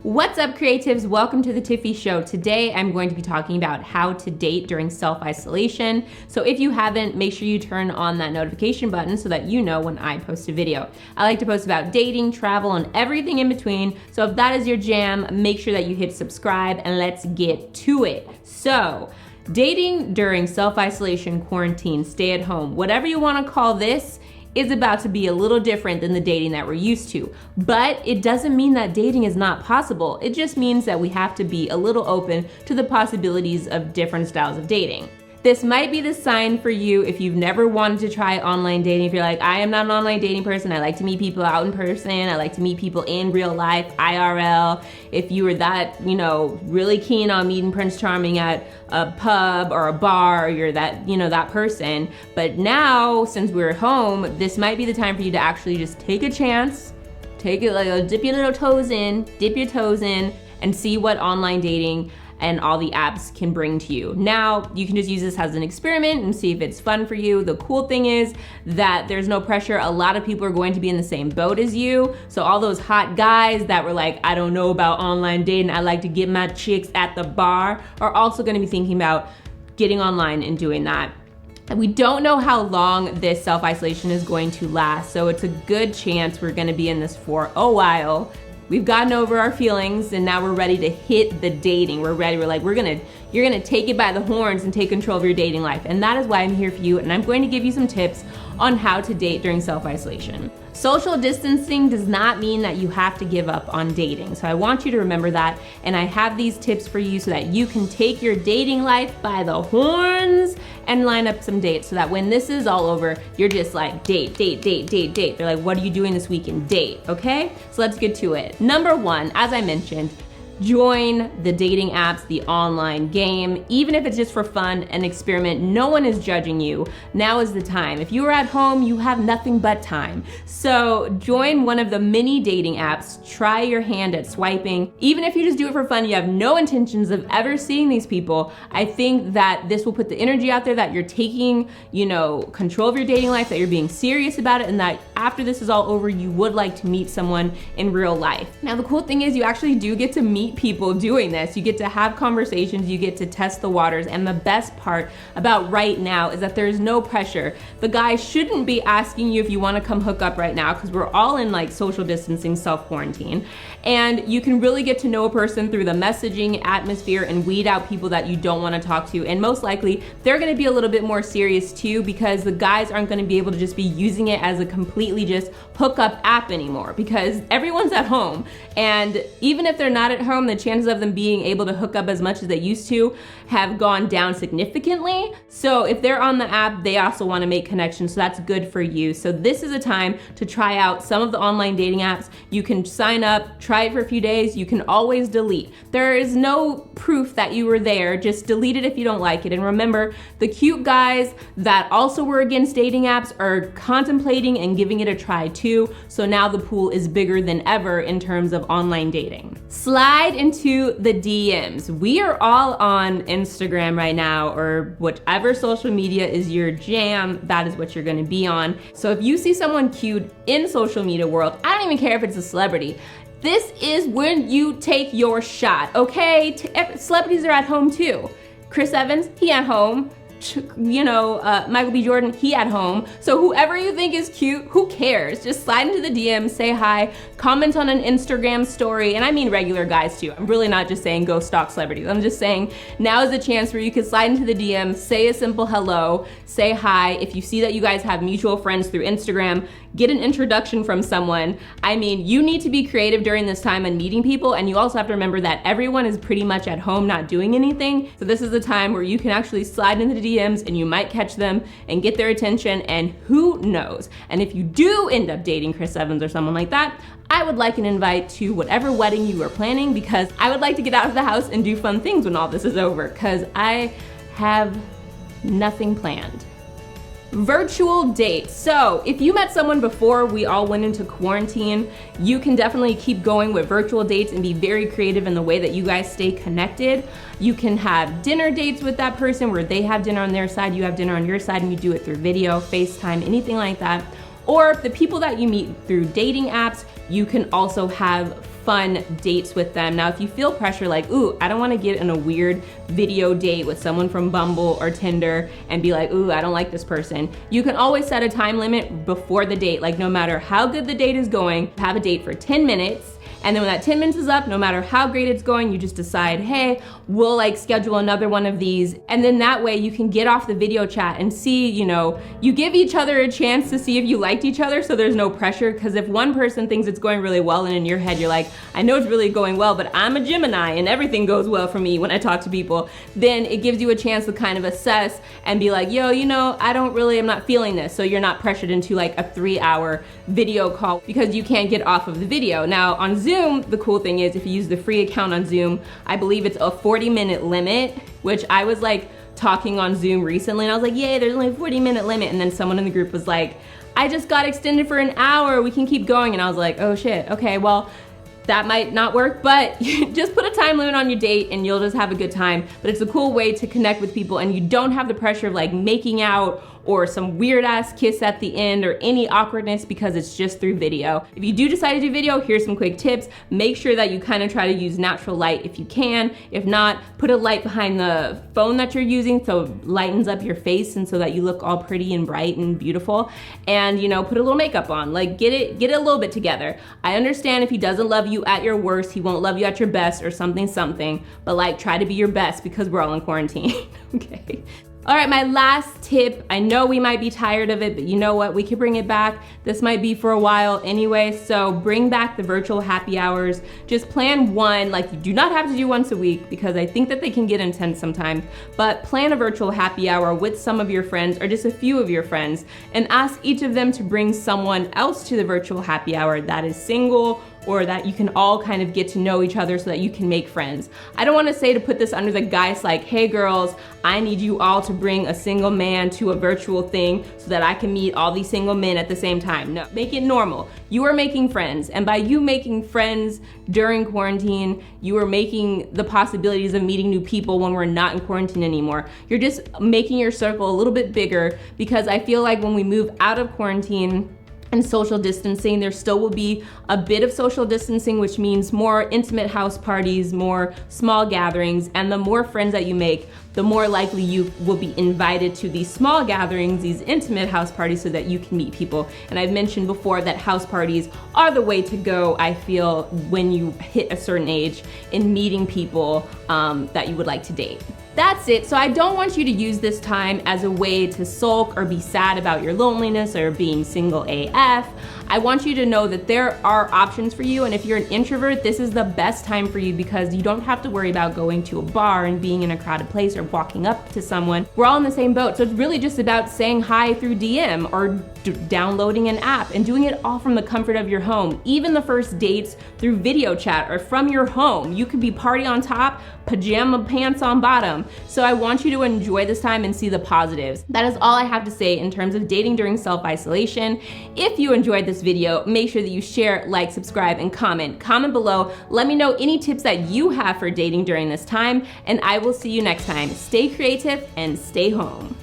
What's up, creatives? Welcome to the Tiffy Show. Today, I'm going to be talking about how to date during self-isolation. So if you haven't, make sure you turn on that notification button so that you know when I post a video. I like to post about dating, travel, and everything in between. So if that is your jam, make sure that you hit subscribe and let's get to it. So, dating during self-isolation, quarantine, stay at home, whatever you want to call this, is about to be a little different than the dating that we're used to. But it doesn't mean that dating is not possible. It just means that we have to be a little open to the possibilities of different styles of dating. This might be the sign for you if you've never wanted to try online dating. If you're like, I am not an online dating person, I like to meet people out in person, I like to meet people in real life, IRL. If you were that, really keen on meeting Prince Charming at a pub or a bar, you're that, that person. But now, since we're home, this might be the time for you to actually just take a chance, dip your toes in, and see what online dating and all the apps can bring to you. Now, you can just use this as an experiment and see if it's fun for you. The cool thing is that there's no pressure. A lot of people are going to be in the same boat as you. So all those hot guys that were like, I don't know about online dating, I like to get my chicks at the bar, are also gonna be thinking about getting online and doing that. And we don't know how long this self-isolation is going to last, so it's a good chance we're gonna be in this for a while. We've gotten over our feelings and now we're ready to hit the dating. We're ready, you're gonna take it by the horns and take control of your dating life. And that is why I'm here for you, and I'm going to give you some tips on how to date during self-isolation. Social distancing does not mean that you have to give up on dating. So I want you to remember that, and I have these tips for you so that you can take your dating life by the horns and line up some dates so that when this is all over, you're just like date. They're like, what are you doing this weekend? Date, okay? So let's get to it. Number one, as I mentioned, join the dating apps, the online game. Even if it's just for fun, an experiment, no one is judging you. Now is the time. If you are at home, you have nothing but time. So join one of the many dating apps, try your hand at swiping. Even if you just do it for fun, you have no intentions of ever seeing these people, I think that this will put the energy out there that you're taking, control of your dating life, that you're being serious about it, and that after this is all over, you would like to meet someone in real life. Now, the cool thing is you actually do get to meet people doing this. You get to have conversations, you get to test the waters, and the best part about right now is that there's no pressure. The guy shouldn't be asking you if you want to come hook up right now, because we're all in like social distancing, self-quarantine, and you can really get to know a person through the messaging atmosphere and weed out people that you don't want to talk to. And most likely they're going to be a little bit more serious too, because the guys aren't going to be able to just be using it as a completely just hookup app anymore, because everyone's at home, and even if they're not at home, the chances of them being able to hook up as much as they used to have gone down significantly. So if they're on the app, they also want to make connections, so that's good for you. So this is a time to try out some of the online dating apps. You can sign up, try it for a few days, you can always delete. There is no proof that you were there, just delete it if you don't like it. And remember, the cute guys that also were against dating apps are contemplating and giving it a try too, so now the pool is bigger than ever in terms of online dating. Slide into the DMs. We are all on Instagram right now, or whatever social media is your jam, that is what you're gonna be on. So if you see someone cute in social media world, I don't even care if it's a celebrity, this is when you take your shot, okay? Celebrities are at home too. Chris Evans, he at home. Michael B. Jordan, he at home. So whoever you think is cute, who cares? Just slide into the DMs, say hi, comment on an Instagram story, and I mean regular guys too. I'm really not just saying go stalk celebrities. I'm just saying now is the chance where you can slide into the DMs, say a simple hello, say hi. If you see that you guys have mutual friends through Instagram, get an introduction from someone. I mean, you need to be creative during this time and meeting people, and you also have to remember that everyone is pretty much at home not doing anything. So this is the time where you can actually slide into the DMs and you might catch them and get their attention, and who knows. And if you do end up dating Chris Evans or someone like that, I would like an invite to whatever wedding you are planning, because I would like to get out of the house and do fun things when all this is over, because I have nothing planned. Virtual dates. So if you met someone before we all went into quarantine, you can definitely keep going with virtual dates and be very creative in the way that you guys stay connected. You can have dinner dates with that person where they have dinner on their side, you have dinner on your side, and you do it through video, FaceTime, anything like that. Or the people that you meet through dating apps, you can also have fun dates with them. Now, if you feel pressure like, ooh, I don't wanna get in a weird video date with someone from Bumble or Tinder and be like, ooh, I don't like this person, you can always set a time limit before the date. Like, no matter how good the date is going, have a date for 10 minutes. And then when that 10 minutes is up, no matter how great it's going, you just decide, hey, we'll like schedule another one of these. And then that way you can get off the video chat and see, you know, you give each other a chance to see if you liked each other, so there's no pressure. Because if one person thinks it's going really well and in your head you're like, I know it's really going well, but I'm a Gemini and everything goes well for me when I talk to people, then it gives you a chance to kind of assess and be like, yo, you know, I'm not feeling this. So you're not pressured into like a 3-hour video call because you can't get off of the video. Now on Zoom, the cool thing is if you use the free account on Zoom, I believe it's a 40-minute limit, which I was like talking on Zoom recently and I was like, yay, there's only a 40-minute limit. And then someone in the group was like, I just got extended for an hour, we can keep going. And I was like, oh shit, okay, well, that might not work, but just put a time limit on your date and you'll just have a good time. But it's a cool way to connect with people and you don't have the pressure of like making out or some weird ass kiss at the end or any awkwardness because it's just through video. If you do decide to do video, here's some quick tips. Make sure that you kind of try to use natural light if you can. If not, put a light behind the phone that you're using so it lightens up your face and so that you look all pretty and bright and beautiful. And you know, put a little makeup on, like get it a little bit together. I understand if he doesn't love you at your worst, he won't love you at your best or something, but like try to be your best because we're all in quarantine, okay? All right, my last tip, I know we might be tired of it, but you know what, we can bring it back. This might be for a while anyway, so bring back the virtual happy hours. Just plan one, like you do not have to do once a week because I think that they can get intense sometimes, but plan a virtual happy hour with some of your friends or just a few of your friends and ask each of them to bring someone else to the virtual happy hour that is single or that you can all kind of get to know each other so that you can make friends. I don't wanna say to put this under the guise like, hey girls, I need you all to bring a single man to a virtual thing so that I can meet all these single men at the same time. No, make it normal. You are making friends, and by you making friends during quarantine, you are making the possibilities of meeting new people when we're not in quarantine anymore. You're just making your circle a little bit bigger because I feel like when we move out of quarantine and social distancing, there still will be a bit of social distancing, which means more intimate house parties, more small gatherings, and the more friends that you make, the more likely you will be invited to these small gatherings, these intimate house parties, so that you can meet people. And I've mentioned before that house parties are the way to go, I feel, when you hit a certain age in meeting people that you would like to date. That's it. So I don't want you to use this time as a way to sulk or be sad about your loneliness or being single AF. I want you to know that there are options for you, and if you're an introvert, this is the best time for you because you don't have to worry about going to a bar and being in a crowded place or walking up to someone. We're all in the same boat, so it's really just about saying hi through DM or downloading an app and doing it all from the comfort of your home. Even the first dates through video chat or from your home. You could be party on top, pajama pants on bottom. So I want you to enjoy this time and see the positives. That is all I have to say in terms of dating during self-isolation. If you enjoyed this video, make sure that you share, like, subscribe, and comment. Comment below. Let me know any tips that you have for dating during this time, and I will see you next time. Stay creative and stay home.